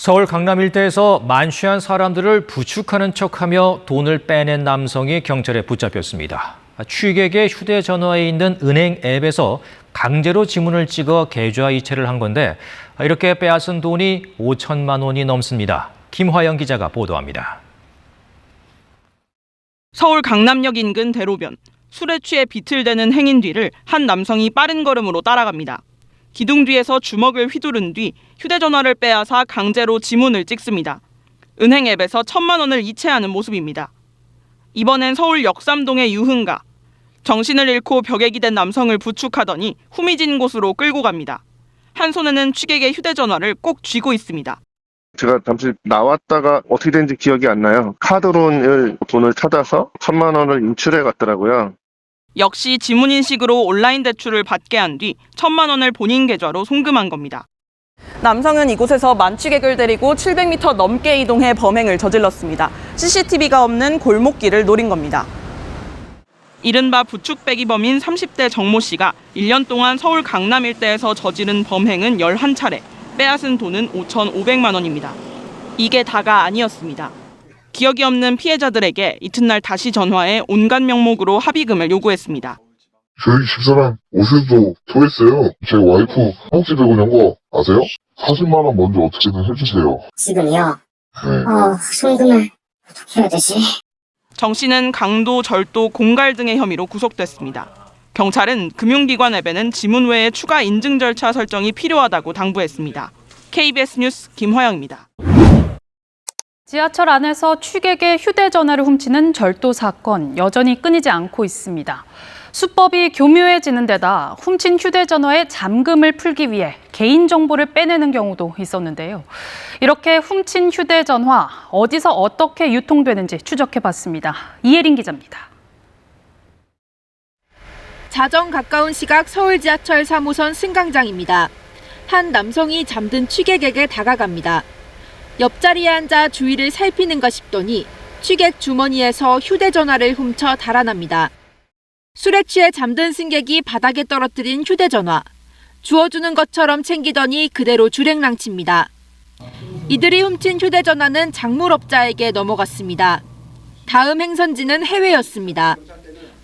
서울 강남 일대에서 만취한 사람들을 부축하는 척하며 돈을 빼낸 남성이 경찰에 붙잡혔습니다. 취객의 휴대전화에 있는 은행 앱에서 강제로 지문을 찍어 계좌 이체를 한 건데 이렇게 빼앗은 돈이 5천만 원이 넘습니다. 김화영 기자가 보도합니다. 서울 강남역 인근 대로변. 술에 취해 비틀대는 행인 뒤를 한 남성이 빠른 걸음으로 따라갑니다. 기둥 뒤에서 주먹을 휘두른 뒤 휴대전화를 빼앗아 강제로 지문을 찍습니다. 은행 앱에서 1,000만 원을 이체하는 모습입니다. 이번엔 서울 역삼동의 유흥가. 정신을 잃고 벽에 기댄 남성을 부축하더니 후미진 곳으로 끌고 갑니다. 한 손에는 취객의 휴대전화를 꼭 쥐고 있습니다. 제가 잠시 나왔다가 어떻게 된지 기억이 안 나요. 카드론을 돈을 찾아서 1,000만 원을 인출해 갔더라고요. 역시 지문인식으로 온라인 대출을 받게 한 뒤 1,000만 원을 본인 계좌로 송금한 겁니다. 남성은 이곳에서 만취객을 데리고 700m 넘게 이동해 범행을 저질렀습니다. CCTV가 없는 골목길을 노린 겁니다. 이른바 부축배기 범인 30대 정모 씨가 1년 동안 서울 강남 일대에서 저지른 범행은 11차례, 빼앗은 돈은 5,500만 원입니다. 이게 다가 아니었습니다. 기억이 없는 피해자들에게 이튿날 다시 전화해 온갖 명목으로 합의금을 요구했습니다. 저희 집사람 옷에도 토했어요. 제 와이프 허벅지 베고 난 거 아세요? 40만 원 먼저 어떻게든 해주세요. 지금요? 네. 송금을 어떻게 해야 되지? 정 씨는 강도, 절도, 공갈 등의 혐의로 구속됐습니다. 경찰은 금융기관 앱에는 지문 외에 추가 인증 절차 설정이 필요하다고 당부했습니다. KBS 뉴스 김화영입니다. 지하철 안에서 취객의 휴대전화를 훔치는 절도 사건 여전히 끊이지 않고 있습니다. 수법이 교묘해지는 데다 훔친 휴대전화에 잠금을 풀기 위해 개인정보를 빼내는 경우도 있었는데요. 이렇게 훔친 휴대전화 어디서 어떻게 유통되는지 추적해봤습니다. 이혜린 기자입니다. 자정 가까운 시각 서울 지하철 3호선 승강장입니다. 한 남성이 잠든 취객에게 다가갑니다. 옆자리에 앉아 주위를 살피는가 싶더니 취객 주머니에서 휴대전화를 훔쳐 달아납니다. 술에 취해 잠든 승객이 바닥에 떨어뜨린 휴대전화. 주워주는 것처럼 챙기더니 그대로 주랭랑칩니다. 이들이 훔친 휴대전화는 작물업자에게 넘어갔습니다. 다음 행선지는 해외였습니다.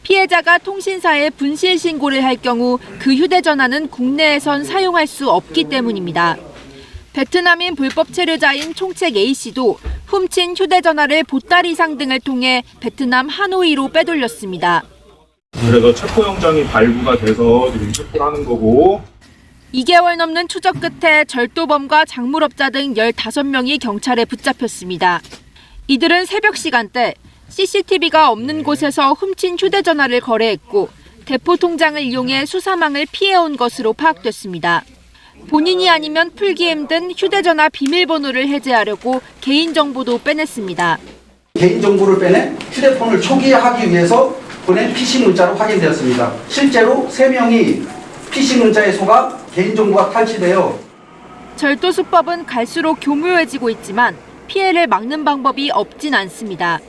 피해자가 통신사에 분실 신고를 할 경우 그 휴대전화는 국내에선 사용할 수 없기 때문입니다. 베트남인 불법 체류자인 총책 A씨도 훔친 휴대전화를 보따리상 등을 통해 베트남 하노이로 빼돌렸습니다. 그래서 체포영장이 발부가 돼서 지금 체포를 하는 거고. 2개월 넘는 추적 끝에 절도범과 작물업자 등 15명이 경찰에 붙잡혔습니다. 이들은 새벽 시간대 CCTV가 없는 곳에서 훔친 휴대전화를 거래했고 대포 통장을 이용해 수사망을 피해온 것으로 파악됐습니다. 본인이 아니면 풀기 힘든 휴대전화 비밀번호를 해제하려고 개인정보도 빼냈습니다. 개인정보를 빼내 휴대폰을 초기화하기 위해서 보낸 피싱 문자로 확인되었습니다. 실제로 3명이 피싱 문자에 속아 개인정보가 탈취되어 절도 수법은 갈수록 교묘해지고 있지만 피해를 막는 방법이 없진 않습니다.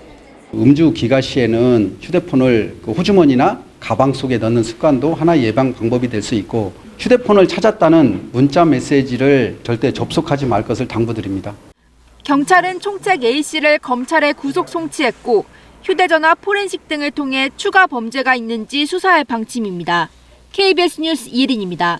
음주 기가 시에는 휴대폰을 호주머니나 가방 속에 넣는 습관도 하나의 예방 방법이 될 수 있고 휴대폰을 찾았다는 문자 메시지를 절대 접속하지 말 것을 당부드립니다. 경찰은 총책 A씨를 검찰에 구속 송치했고 휴대전화 포렌식 등을 통해 추가 범죄가 있는지 수사할 방침입니다. KBS 뉴스 이혜린입니다.